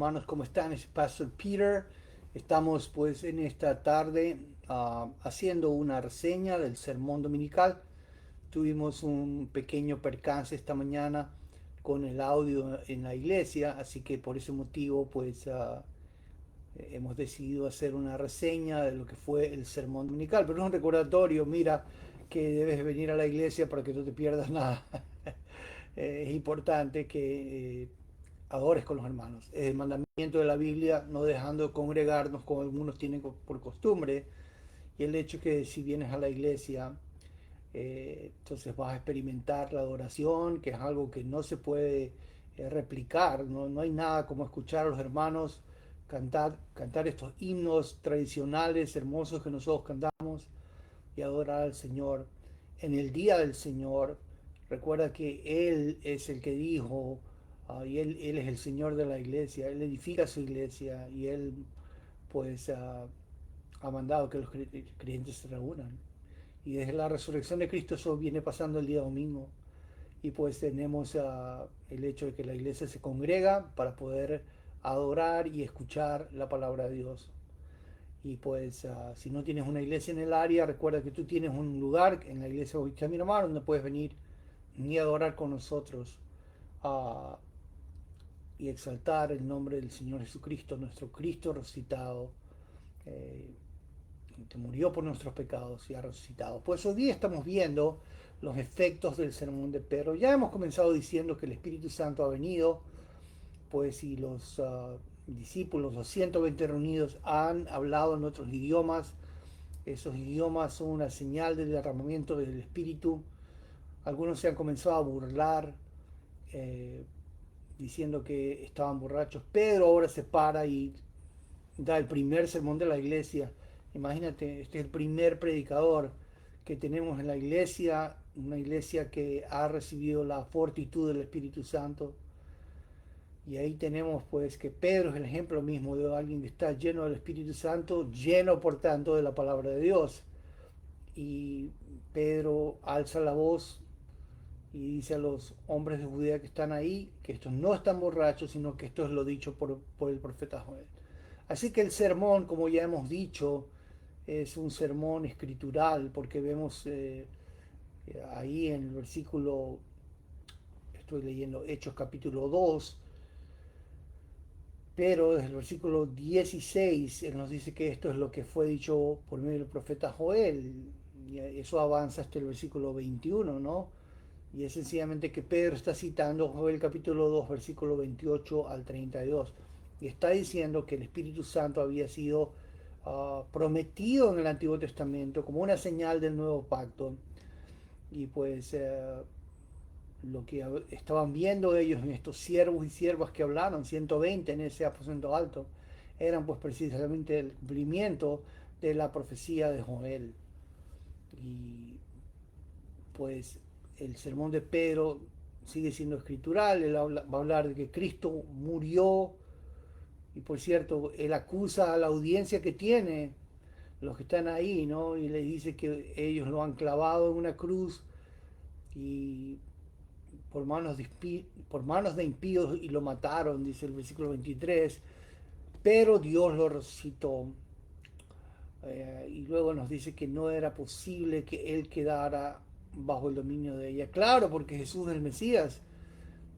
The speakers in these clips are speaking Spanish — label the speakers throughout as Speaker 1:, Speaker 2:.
Speaker 1: Hermanos, ¿cómo están? Es Pastor Peter. Estamos pues en esta tarde haciendo una reseña del sermón dominical. Tuvimos un pequeño percance esta mañana con el audio en la iglesia, así que por ese motivo pues hemos decidido hacer una reseña de lo que fue el sermón dominical. Pero es un recordatorio, mira, que debes venir a la iglesia para que no te pierdas nada. Es importante que adores con los hermanos. Es el mandamiento de la Biblia, no dejando de congregarnos como algunos tienen por costumbre. Y el hecho que si vienes a la iglesia, entonces vas a experimentar la adoración, que es algo que no se puede replicar. No hay nada como escuchar a los hermanos cantar estos himnos tradicionales, hermosos que nosotros cantamos y adorar al Señor. En el día del Señor, recuerda que Él es el que dijo, y él es el Señor de la iglesia, Él edifica su iglesia y Él pues ha mandado que los creyentes se reúnan. Y desde la resurrección de Cristo eso viene pasando el día domingo. Y pues tenemos el hecho de que la iglesia se congrega para poder adorar y escuchar la palabra de Dios. Y pues si no tienes una iglesia en el área, recuerda que tú tienes un lugar en la iglesia de Miramar donde puedes venir y adorar con nosotros uh, y exaltar el nombre del Señor Jesucristo, nuestro Cristo resucitado, eh, que murió por nuestros pecados y ha resucitado. Pues hoy día estamos viendo los efectos del sermón de Pedro. Ya hemos comenzado diciendo que el Espíritu Santo ha venido, pues y los discípulos, los 120 reunidos, han hablado en otros idiomas. Esos idiomas son una señal del derramamiento del Espíritu. Algunos se han comenzado a burlar, eh, diciendo que estaban borrachos. Pedro ahora se para y da el primer sermón de la iglesia. Imagínate, este es el primer predicador que tenemos en la iglesia, una iglesia que ha recibido la fortitud del Espíritu Santo. Y ahí tenemos pues que Pedro es el ejemplo mismo de alguien que está lleno del Espíritu Santo, lleno por tanto de la palabra de Dios. Y Pedro alza la voz y dice a los hombres de Judea que están ahí que estos no están borrachos, sino que esto es lo dicho por el profeta Joel. Así que el sermón, como ya hemos dicho, es un sermón escritural, porque vemos ahí en el versículo, estoy leyendo Hechos capítulo 2, pero desde el versículo 16 él nos dice que esto es lo que fue dicho por medio del profeta Joel, y eso avanza hasta el versículo 21, ¿no? Y es sencillamente que Pedro está citando Joel capítulo 2, versículo 28 al 32. Y está diciendo que el Espíritu Santo había sido prometido en el Antiguo Testamento como una señal del nuevo pacto. Y pues lo que estaban viendo ellos en estos siervos y siervas que hablaron, 120 en ese aposento alto, eran pues precisamente el cumplimiento de la profecía de Joel. Y pues el sermón de Pedro sigue siendo escritural. Él va a hablar de que Cristo murió, y por cierto, él acusa a la audiencia que tiene, los que están ahí, ¿no? Y le dice que ellos lo han clavado en una cruz y por manos de impíos y lo mataron, dice el versículo 23, pero Dios lo resucitó. Y luego nos dice que no era posible que él quedara bajo el dominio de ella. Claro, porque Jesús es el Mesías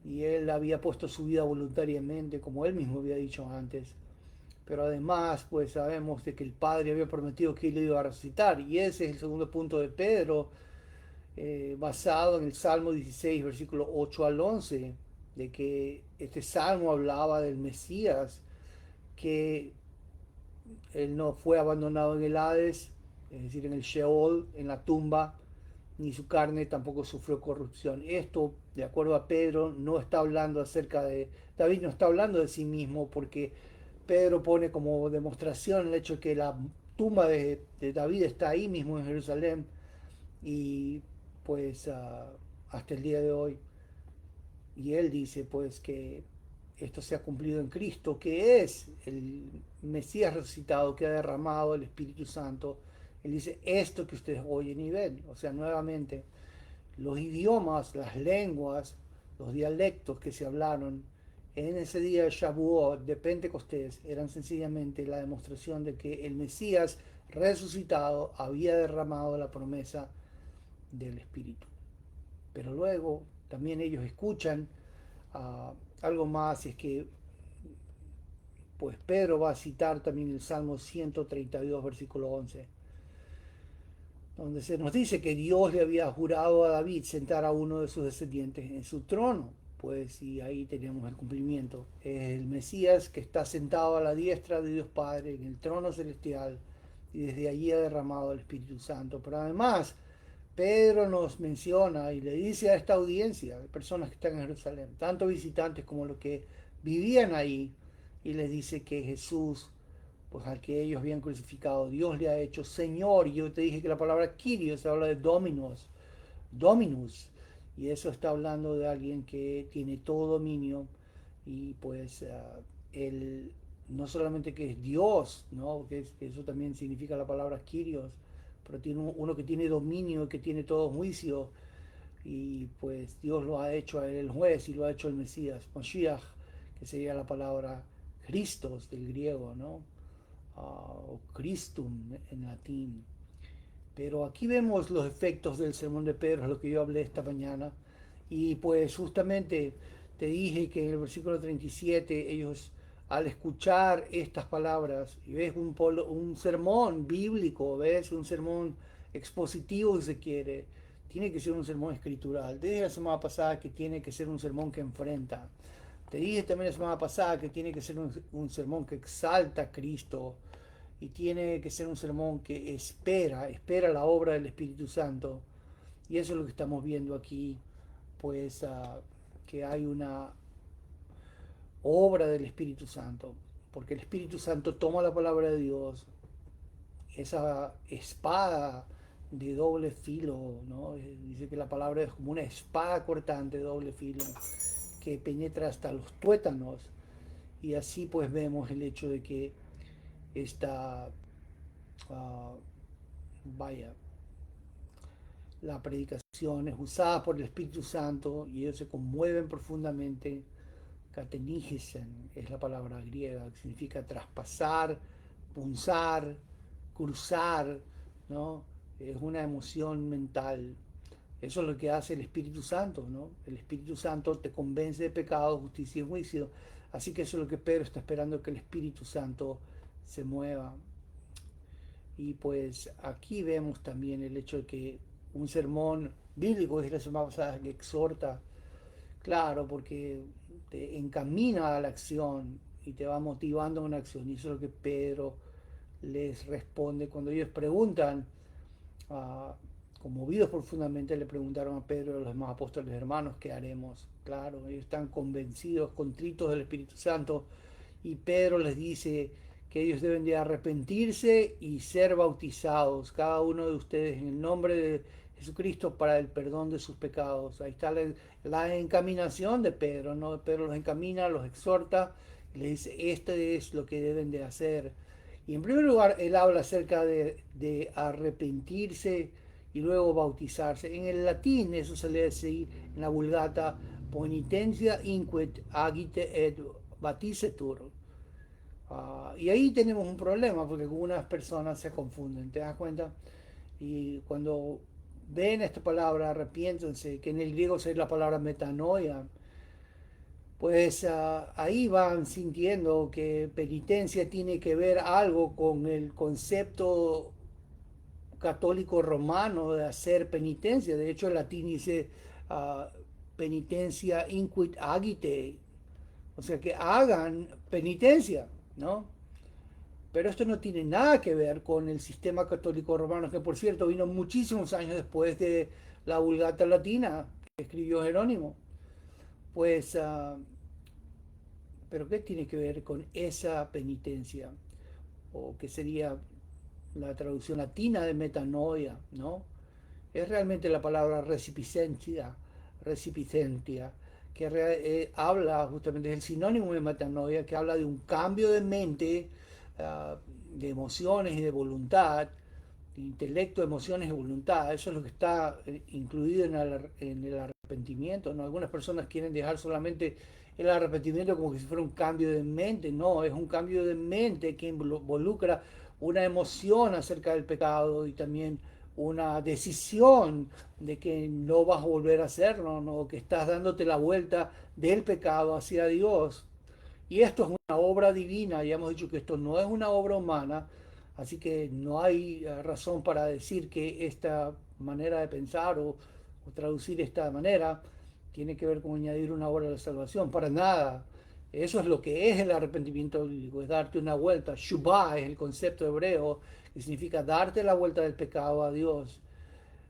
Speaker 1: y él había puesto su vida voluntariamente, como él mismo había dicho antes. Pero además, pues sabemos de que el Padre había prometido que él lo iba a resucitar. Y ese es el segundo punto de Pedro, basado en el Salmo 16, versículo 8 al 11, de que este salmo hablaba del Mesías, que él no fue abandonado en el Hades, es decir, en el Sheol, en la tumba, ni su carne tampoco sufrió corrupción. Esto, de acuerdo a Pedro, no está hablando acerca de, David no está hablando de sí mismo, porque Pedro pone como demostración el hecho de que la tumba de David está ahí mismo en Jerusalén, y pues hasta el día de hoy. Y él dice pues que esto se ha cumplido en Cristo, que es el Mesías resucitado, que ha derramado el Espíritu Santo. Él dice esto que ustedes oyen y ven. O sea, nuevamente, los idiomas, las lenguas, los dialectos que se hablaron en ese día de Shavuot, de Pentecostés, eran sencillamente la demostración de que el Mesías resucitado había derramado la promesa del Espíritu. Pero luego también ellos escuchan algo más, es que pues Pedro va a citar también el Salmo 132, versículo 11, donde se nos dice que Dios le había jurado a David sentar a uno de sus descendientes en su trono. Pues y ahí tenemos el cumplimiento. Es el Mesías que está sentado a la diestra de Dios Padre en el trono celestial y desde allí ha derramado el Espíritu Santo. Pero además, Pedro nos menciona y le dice a esta audiencia, de personas que están en Jerusalén, tanto visitantes como los que vivían ahí, y les dice que Jesús, pues al que ellos habían crucificado, Dios le ha hecho Señor. Y yo te dije que la palabra Kyrios se habla de Dominos, Dominus, y eso está hablando de alguien que tiene todo dominio y pues él no solamente que es Dios, ¿no? Que eso también significa la palabra Kyrios, pero tiene uno que tiene dominio, que tiene todo juicio, y pues Dios lo ha hecho a él el juez y lo ha hecho el Mesías, Mashiach, que sería la palabra Christos del griego, ¿no? O Christum en latín. Pero aquí vemos los efectos del sermón de Pedro, es lo que yo hablé esta mañana. Y pues justamente te dije que en el versículo 37 ellos al escuchar estas palabras, y ves un sermón bíblico, ves un sermón expositivo si se quiere, tiene que ser un sermón escritural. Te dije la semana pasada que tiene que ser un sermón que enfrenta. Te dije también la semana pasada que tiene que ser un sermón que exalta a Cristo, y tiene que ser un sermón que espera la obra del Espíritu Santo. Y eso es lo que estamos viendo aquí, pues que hay una obra del Espíritu Santo, porque el Espíritu Santo toma la palabra de Dios, esa espada de doble filo, ¿no? Dice que la palabra es como una espada cortante de doble filo que penetra hasta los tuétanos, y así pues vemos el hecho de que esta, uh, vaya, la predicación es usada por el Espíritu Santo y ellos se conmueven profundamente. Katenigesen es la palabra griega, que significa traspasar, punzar, cruzar, ¿no? Es una emoción mental. Eso es lo que hace el Espíritu Santo, ¿no? El Espíritu Santo te convence de pecado, justicia y juicio. Así que eso es lo que Pedro está esperando, que el Espíritu Santo se mueva. Y pues aquí vemos también el hecho de que un sermón bíblico es la semana pasada que exhorta, claro, porque te encamina a la acción y te va motivando a una acción. Y eso es lo que Pedro les responde cuando ellos preguntan, ah, conmovidos profundamente, le preguntaron a Pedro y a los demás apóstoles hermanos, ¿qué haremos? Claro, ellos están convencidos, contritos del Espíritu Santo, y Pedro les dice que ellos deben de arrepentirse y ser bautizados, cada uno de ustedes, en el nombre de Jesucristo para el perdón de sus pecados. Ahí está la encaminación de Pedro, ¿no? Pedro los encamina, los exhorta, y les dice, este es lo que deben de hacer. Y en primer lugar, él habla acerca de arrepentirse y luego bautizarse. En el latín eso se lee así, en la Vulgata, penitencia inquit agite et baticetur. Y ahí tenemos un problema porque algunas personas se confunden, ¿te das cuenta? Y cuando ven esta palabra, arrepiéntense, que en el griego es la palabra metanoia, pues ahí van sintiendo que penitencia tiene que ver algo con el concepto católico romano de hacer penitencia. De hecho, el latín dice uh, penitencia inquit agite, o sea, que hagan penitencia, ¿no? Pero esto no tiene nada que ver con el sistema católico romano, que por cierto vino muchísimos años después de la Vulgata Latina que escribió Jerónimo. Pues, pero ¿qué tiene que ver con esa penitencia? O que sería la traducción latina de metanoia, ¿no? Es realmente la palabra recipicencia, que habla justamente, es el sinónimo de metanoia, que habla de un cambio de mente, de emociones y de voluntad, de intelecto, emociones y voluntad. Eso es lo que está incluido en el arrepentimiento, ¿no? Algunas personas quieren dejar solamente el arrepentimiento como que si fuera un cambio de mente. No, es un cambio de mente que involucra una emoción acerca del pecado y también una decisión de que no vas a volver a hacerlo, ¿no? Que estás dándote la vuelta del pecado hacia Dios. Y esto es una obra divina, ya hemos dicho que esto no es una obra humana, así que no hay razón para decir que esta manera de pensar o traducir esta manera tiene que ver con añadir una obra de la salvación, para nada. Eso es lo que es el arrepentimiento bíblico, es darte una vuelta. Shubá es el concepto hebreo que significa darte la vuelta del pecado a Dios.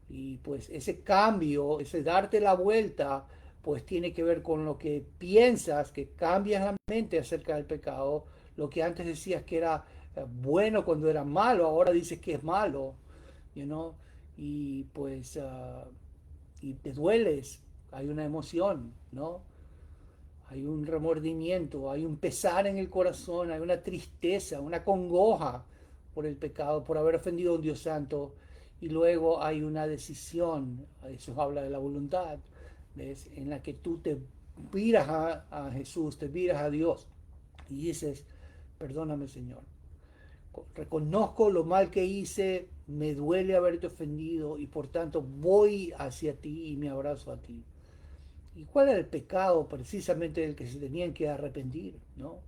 Speaker 1: Y pues ese cambio, ese darte la vuelta, pues tiene que ver con lo que piensas, que cambias la mente acerca del pecado. Lo que antes decías que era bueno cuando era malo, ahora dices que es malo, you know? Y pues, y te dueles, hay una emoción, ¿no? Hay un remordimiento, hay un pesar en el corazón, hay una tristeza, una congoja por el pecado, por haber ofendido a un Dios santo. Y luego hay una decisión, eso habla de la voluntad, ¿ves? En la que tú te miras a Jesús, te miras a Dios y dices, perdóname Señor, reconozco lo mal que hice, me duele haberte ofendido y por tanto voy hacia ti y me abrazo a ti. ¿Y cuál era el pecado precisamente del que se tenían que arrepentir? ¿No?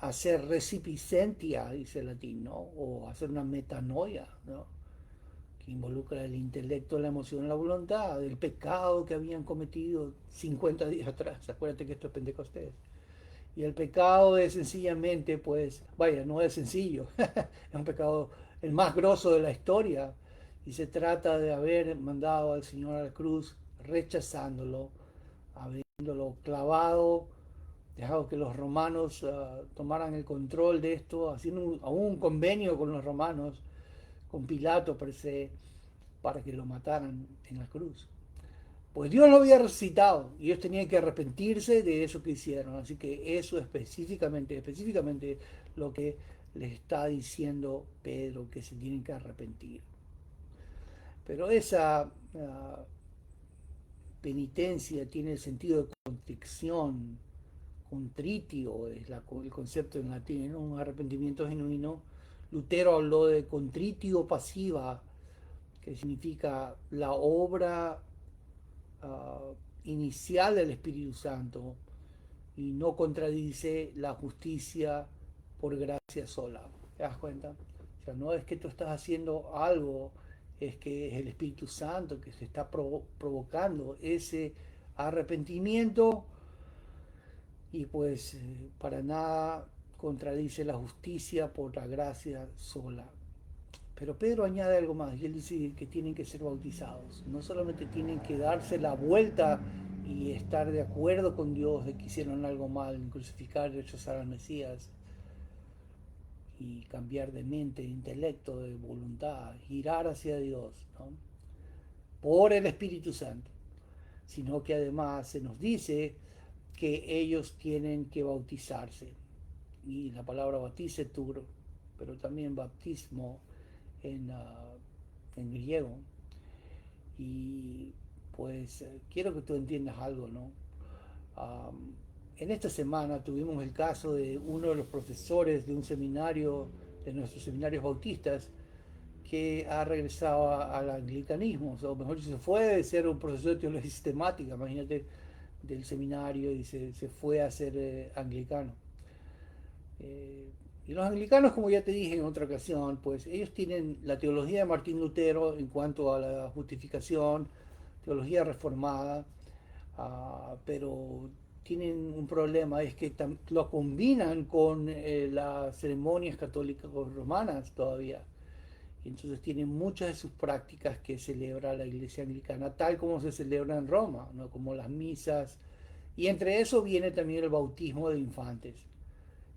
Speaker 1: Hacer recipicentia, dice el latín, ¿no? O hacer una metanoia, ¿no? Que involucra el intelecto, la emoción, la voluntad, el pecado que habían cometido 50 días atrás. Acuérdate que esto es Pentecostés. Y el pecado es sencillamente, pues, vaya, no es sencillo, es un pecado el más grosso de la historia. Y se trata de haber mandado al Señor a la cruz rechazándolo, habiéndolo clavado, dejado que los romanos tomaran el control de esto, haciendo aún un convenio con los romanos, con Pilato per se, para que lo mataran en la cruz. Pues Dios lo había resucitado y ellos tenían que arrepentirse de eso que hicieron. Así que eso específicamente lo que les está diciendo Pedro, que se tienen que arrepentir. Pero esa penitencia tiene el sentido de contrición, contritio es el concepto en latín, ¿no? Un arrepentimiento genuino. Lutero habló de contritio pasiva, que significa la obra inicial del Espíritu Santo y no contradice la justicia por gracia sola. ¿Te das cuenta? O sea, no es que tú estás haciendo algo, es que es el Espíritu Santo que se está provocando ese arrepentimiento y pues para nada contradice la justicia por la gracia sola. Pero Pedro añade algo más y él dice que tienen que ser bautizados. No solamente tienen que darse la vuelta y estar de acuerdo con Dios de que hicieron algo mal, crucificar y rechazar al Mesías y cambiar de mente, de intelecto, de voluntad, girar hacia Dios, ¿no? Por el Espíritu Santo, sino que además se nos dice que ellos tienen que bautizarse. Y la palabra bautizetur, pero también baptismo en, en griego. Y pues quiero que tú entiendas algo, ¿no? Um, en esta semana tuvimos el caso de uno de los profesores de un seminario, de nuestros seminarios bautistas, que ha regresado al anglicanismo, o mejor dicho, se fue de ser un profesor de teología sistemática, imagínate, del seminario y se fue a ser anglicano. Eh, y los anglicanos, como ya te dije en otra ocasión, pues ellos tienen la teología de Martín Lutero en cuanto a la justificación, teología reformada, pero tienen un problema, es que lo combinan con las ceremonias católicas romanas todavía. Y entonces tienen muchas de sus prácticas que celebra la iglesia anglicana, tal como se celebra en Roma, ¿no? Como las misas. Y entre eso viene también el bautismo de infantes.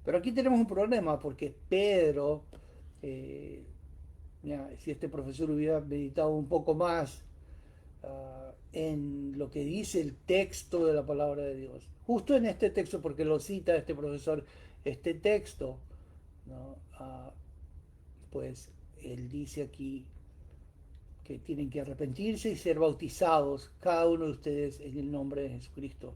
Speaker 1: Pero aquí tenemos un problema porque Pedro, eh, mira, si este profesor hubiera meditado un poco más en lo que dice el texto de la palabra de Dios, justo en este texto, porque lo cita este profesor, este texto, ¿no? Pues él dice aquí que tienen que arrepentirse y ser bautizados, cada uno de ustedes, en el nombre de Jesucristo.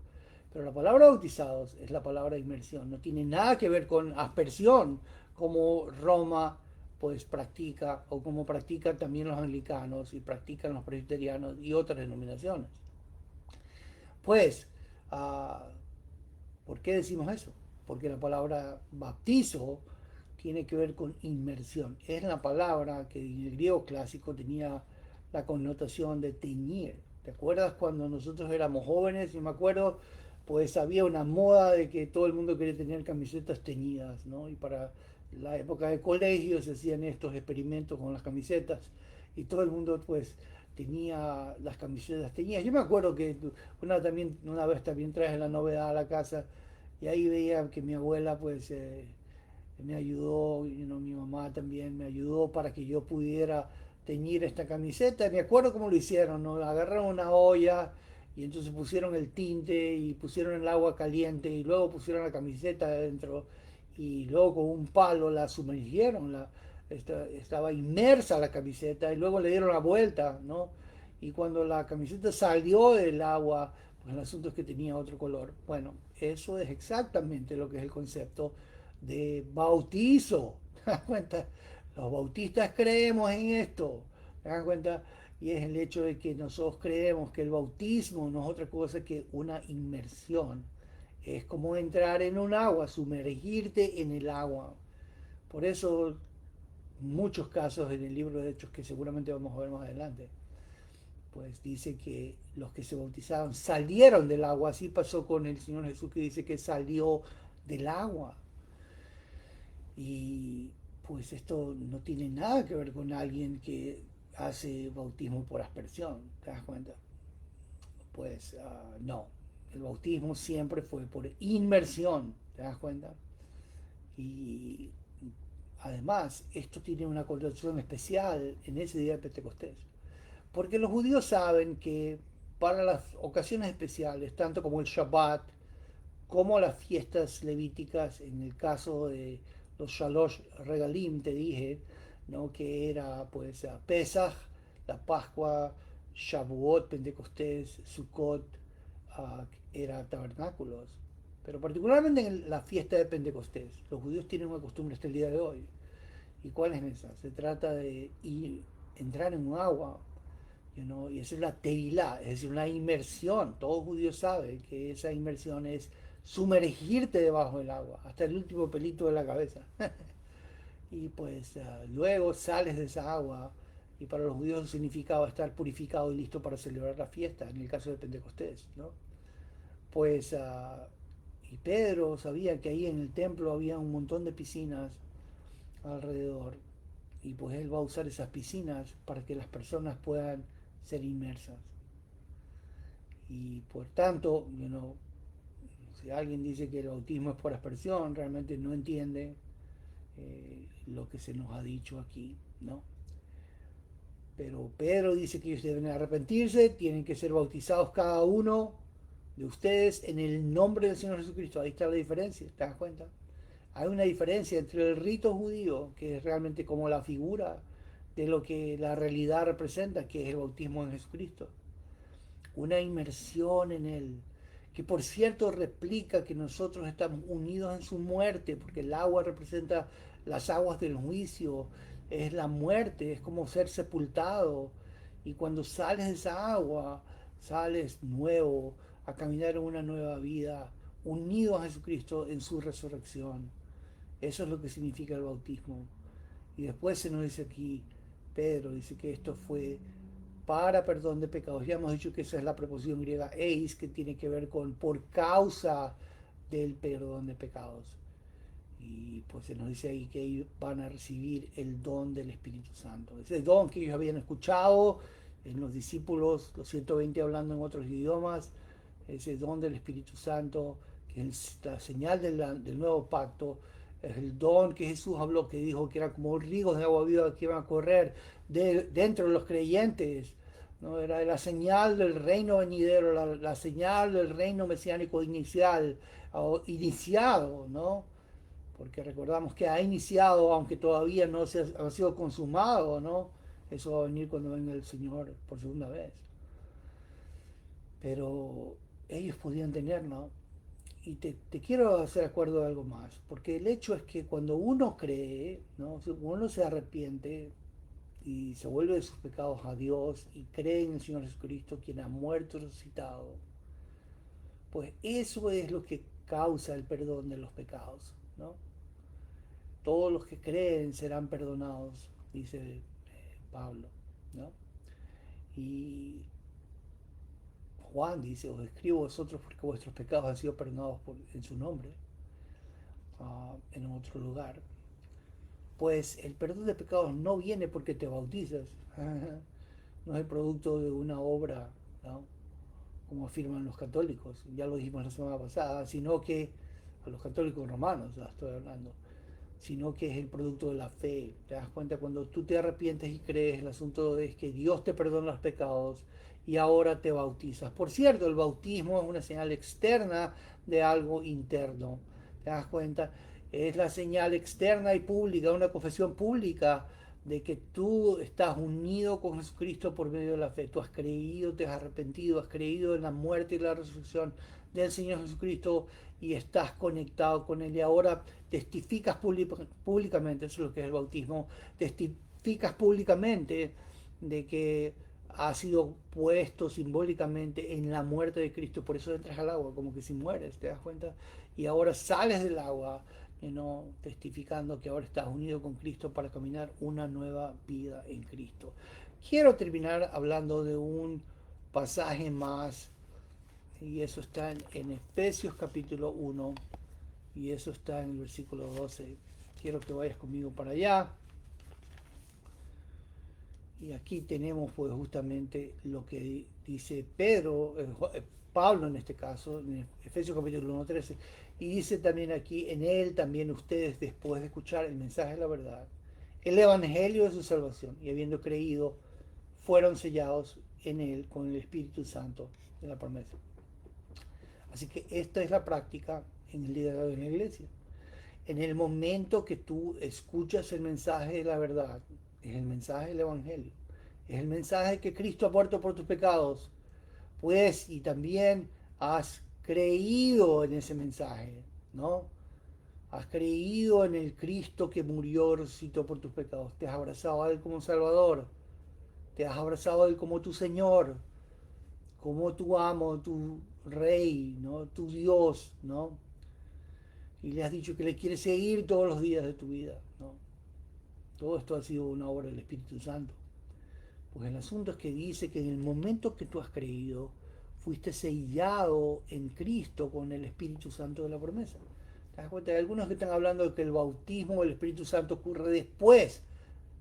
Speaker 1: Pero la palabra bautizados es la palabra inmersión, no tiene nada que ver con aspersión, como Roma pues practica, o como practican también los anglicanos y practican los presbiterianos y otras denominaciones. Pues, uh, ¿por qué decimos eso? Porque la palabra bautizo tiene que ver con inmersión. Es la palabra que en el griego clásico tenía la connotación de teñir. ¿Te acuerdas cuando nosotros éramos jóvenes? Yo me acuerdo, pues había una moda de que todo el mundo quería tener camisetas teñidas, ¿no? Y para la época de colegio se hacían estos experimentos con las camisetas y todo el mundo pues tenía las camisetas teñidas. Yo me acuerdo que una vez también traje la novedad a la casa y ahí veía que mi abuela pues me ayudó, mi mamá también me ayudó para que yo pudiera teñir esta camiseta. Me acuerdo cómo lo hicieron, ¿no? Agarraron una olla y entonces pusieron el tinte y pusieron el agua caliente y luego pusieron la camiseta adentro y luego con un palo la sumergieron, estaba inmersa la camiseta y luego le dieron la vuelta, ¿no? Y cuando la camiseta salió del agua, pues el asunto es que tenía otro color. Bueno, eso es exactamente lo que es el concepto de bautizo. ¿Te das cuenta? Los bautistas creemos en esto. ¿Te das cuenta? Y es el hecho de que nosotros creemos que el bautismo no es otra cosa que una inmersión. Es como entrar en un agua, sumergirte en el agua. Por eso, muchos casos en el libro de Hechos que seguramente vamos a ver más adelante, pues dice que los que se bautizaron salieron del agua. Así pasó con el Señor Jesús, que dice que salió del agua. Y pues esto no tiene nada que ver con alguien que hace bautismo por aspersión, ¿te das cuenta? Pues no, el bautismo siempre fue por inmersión, ¿te das cuenta? Y además, esto tiene una connotación especial en ese día de Pentecostés, porque los judíos saben que para las ocasiones especiales, tanto como el Shabbat, como las fiestas levíticas, en el caso de los Shalosh Regalim, te dije, ¿no? Que era pues Pesach, la Pascua, Shavuot, Pentecostés, Sukkot, era tabernáculos. Pero particularmente en la fiesta de Pentecostés, los judíos tienen una costumbre hasta el día de hoy. ¿Y cuál es esa? Se trata de entrar en un agua, y esa es la tevilá, es decir, una inmersión. Todo judío sabe que esa inmersión es sumergirte debajo del agua, hasta el último pelito de la cabeza. Y pues luego sales de esa agua, y para los judíos significaba estar purificado y listo para celebrar la fiesta, en el caso de Pentecostés, ¿no? Pues, y Pedro sabía que ahí en el templo había un montón de piscinas alrededor, y pues él va a usar esas piscinas para que las personas puedan ser inmersas. Y por tanto, si alguien dice que el bautismo es por aspersión, realmente no entiende lo que se nos ha dicho aquí, ¿no? Pero Pedro dice que ellos deben arrepentirse, tienen que ser bautizados cada uno de ustedes en el nombre del Señor Jesucristo. Ahí está la diferencia, ¿te das cuenta? Hay una diferencia entre el rito judío, que es realmente como la figura de lo que la realidad representa, que es el bautismo en Jesucristo. Una inmersión en Él, que por cierto replica que nosotros estamos unidos en su muerte, porque el agua representa las aguas del juicio, es la muerte, es como ser sepultado, y cuando sales de esa agua, sales nuevo, a caminar en una nueva vida, unido a Jesucristo en su resurrección. Eso es lo que significa el bautismo. Y después se nos dice aquí, Pedro dice que esto fue para perdón de pecados. Ya hemos dicho que esa es la preposición griega eis, que tiene que ver con por causa del perdón de pecados. Y pues se nos dice ahí que ellos van a recibir el don del Espíritu Santo. Ese don que ellos habían escuchado en los discípulos, los 120 hablando en otros idiomas, ese don del Espíritu Santo, que es la señal del nuevo pacto, es el don que Jesús habló, que dijo que era como ríos de agua viva que iban a correr dentro de los creyentes, ¿no? Era la señal del reino venidero, la señal del reino mesiánico inicial, o iniciado, ¿no? Porque recordamos que ha iniciado, aunque todavía no se ha sido consumado, ¿no? Eso va a venir cuando venga el Señor por segunda vez. Pero ellos podían tener, ¿no? y te quiero hacer acuerdo de algo más, porque el hecho es que cuando uno cree, ¿no? Uno se arrepiente y se vuelve de sus pecados a Dios y cree en el Señor Jesucristo, quien ha muerto y resucitado, pues eso es lo que causa el perdón de los pecados, ¿no? Todos los que creen serán perdonados, dice Pablo, ¿no? Y Juan dice, os escribo a vosotros porque vuestros pecados han sido perdonados en su nombre, en otro lugar. Pues el perdón de pecados no viene porque te bautizas, no es el producto de una obra, ¿no? Como afirman los católicos, ya lo dijimos la semana pasada, sino que a los católicos romanos, ya estoy hablando, sino que es el producto de la fe. Te das cuenta cuando tú te arrepientes y crees, el asunto es que Dios te perdona los pecados y ahora te bautizas. Por cierto, el bautismo es una señal externa de algo interno. ¿Te das cuenta? Es la señal externa y pública, una confesión pública de que tú estás unido con Jesucristo por medio de la fe. Tú has creído, te has arrepentido, has creído en la muerte y la resurrección del Señor Jesucristo y estás conectado con Él. Y ahora testificas públicamente, eso es lo que es el bautismo, testificas públicamente de que ha sido puesto simbólicamente en la muerte de Cristo. Por eso entras al agua, como que si mueres, ¿te das cuenta? Y ahora sales del agua, ¿no? Testificando que ahora estás unido con Cristo para caminar una nueva vida en Cristo. Quiero terminar hablando de un pasaje más, y eso está en Efesios capítulo 1, y eso está en el versículo 12. Quiero que vayas conmigo para allá. Y aquí tenemos pues justamente lo que dice Pedro, Pablo en este caso, en Efesios capítulo 1, 13. Y dice también aquí, en él también ustedes, después de escuchar el mensaje de la verdad, el evangelio de su salvación, y habiendo creído, fueron sellados en él con el Espíritu Santo de la promesa. Así que esta es la práctica en el liderazgo de la iglesia. En el momento que tú escuchas el mensaje de la verdad, es el mensaje del Evangelio, es el mensaje que Cristo ha muerto por tus pecados, pues, y también has creído en ese mensaje, ¿no? Has creído en el Cristo que murió, resucitó por tus pecados, te has abrazado a Él como Salvador, te has abrazado a Él como tu Señor, como tu amo, tu Rey, ¿no? Tu Dios, ¿no? Y le has dicho que le quieres seguir todos los días de tu vida, ¿no? Todo esto ha sido una obra del Espíritu Santo. Pues el asunto es que dice que en el momento que tú has creído, fuiste sellado en Cristo con el Espíritu Santo de la promesa. ¿Te das cuenta? Hay algunos que están hablando de que el bautismo del Espíritu Santo ocurre después,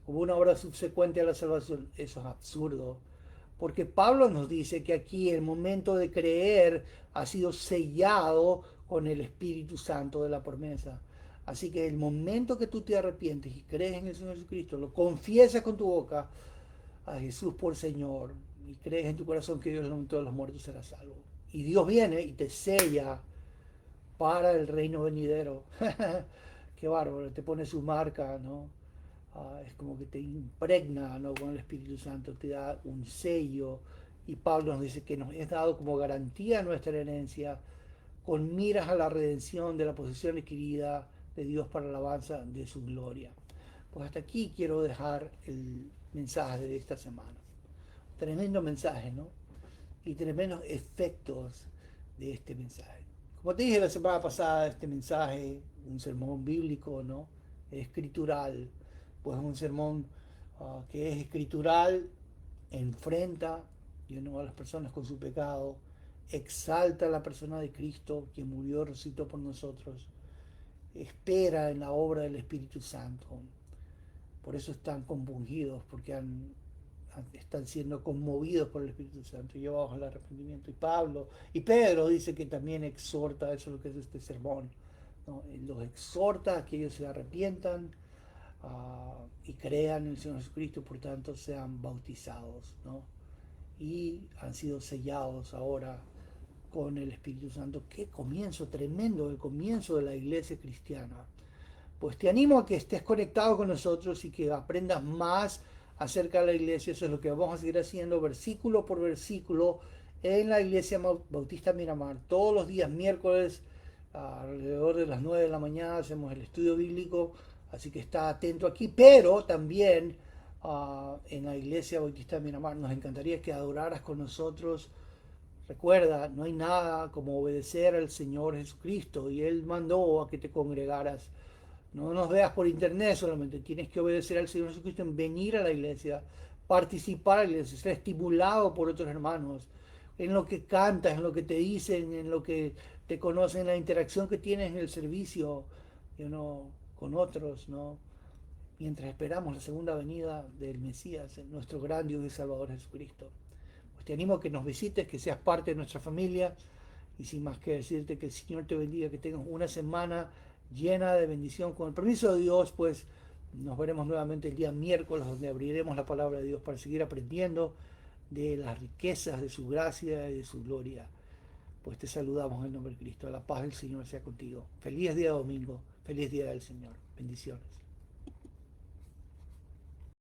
Speaker 1: como una obra subsecuente a la salvación. Eso es absurdo. Porque Pablo nos dice que aquí el momento de creer ha sido sellado con el Espíritu Santo de la promesa. Así que el momento que tú te arrepientes y crees en el Señor Jesucristo, lo confiesas con tu boca a Jesús por Señor y crees en tu corazón que Dios levantó de los muertos, serás salvo. Y Dios viene y te sella para el reino venidero. Qué bárbaro, te pone su marca, ¿no? Es como que te impregna, ¿no? Con el Espíritu Santo, te da un sello. Y Pablo nos dice que nos es dado como garantía nuestra herencia, con miras a la redención de la posesión adquirida de Dios para la alabanza de su gloria. Pues hasta aquí quiero dejar el mensaje de esta semana. Tremendo mensaje, ¿no? Y tremendos efectos de este mensaje. Como te dije la semana pasada, este mensaje, un sermón bíblico, ¿no? Escritural, pues un sermón que es escritural, enfrenta, a las personas con su pecado, exalta a la persona de Cristo, que murió, resucitó por nosotros, espera en la obra del Espíritu Santo. Por eso están compungidos, porque están siendo conmovidos por el Espíritu Santo y llevados al arrepentimiento. Y Pedro dice que también exhorta, eso es lo que es este sermón, ¿no? Los exhorta a que ellos se arrepientan y crean en el Señor Jesucristo, por tanto sean bautizados, ¿no? Y han sido sellados ahora con el Espíritu Santo. Qué comienzo tremendo, el comienzo de la iglesia cristiana. Pues te animo a que estés conectado con nosotros y que aprendas más acerca de la iglesia. Eso es lo que vamos a seguir haciendo versículo por versículo en la iglesia Bautista Miramar. Todos los días miércoles alrededor de las 9 de la mañana hacemos el estudio bíblico, así que está atento aquí, pero también en la iglesia bautista de Miramar nos encantaría que adoraras con nosotros. Recuerda, no hay nada como obedecer al Señor Jesucristo y Él mandó a que te congregaras. No nos veas por internet solamente, tienes que obedecer al Señor Jesucristo en venir a la iglesia, participar en la iglesia, ser estimulado por otros hermanos, en lo que cantas, en lo que te dicen, en lo que te conocen, en la interacción que tienes en el servicio, con otros, ¿no? Mientras esperamos la segunda venida del Mesías, nuestro gran Dios y Salvador Jesucristo. Pues te animo a que nos visites, que seas parte de nuestra familia y sin más que decirte que el Señor te bendiga, que tengas una semana llena de bendición. Con el permiso de Dios, pues nos veremos nuevamente el día miércoles, donde abriremos la palabra de Dios para seguir aprendiendo de las riquezas de su gracia y de su gloria. Pues te saludamos en el nombre de Cristo. La paz del Señor sea contigo. Feliz día domingo. Feliz día del Señor. Bendiciones.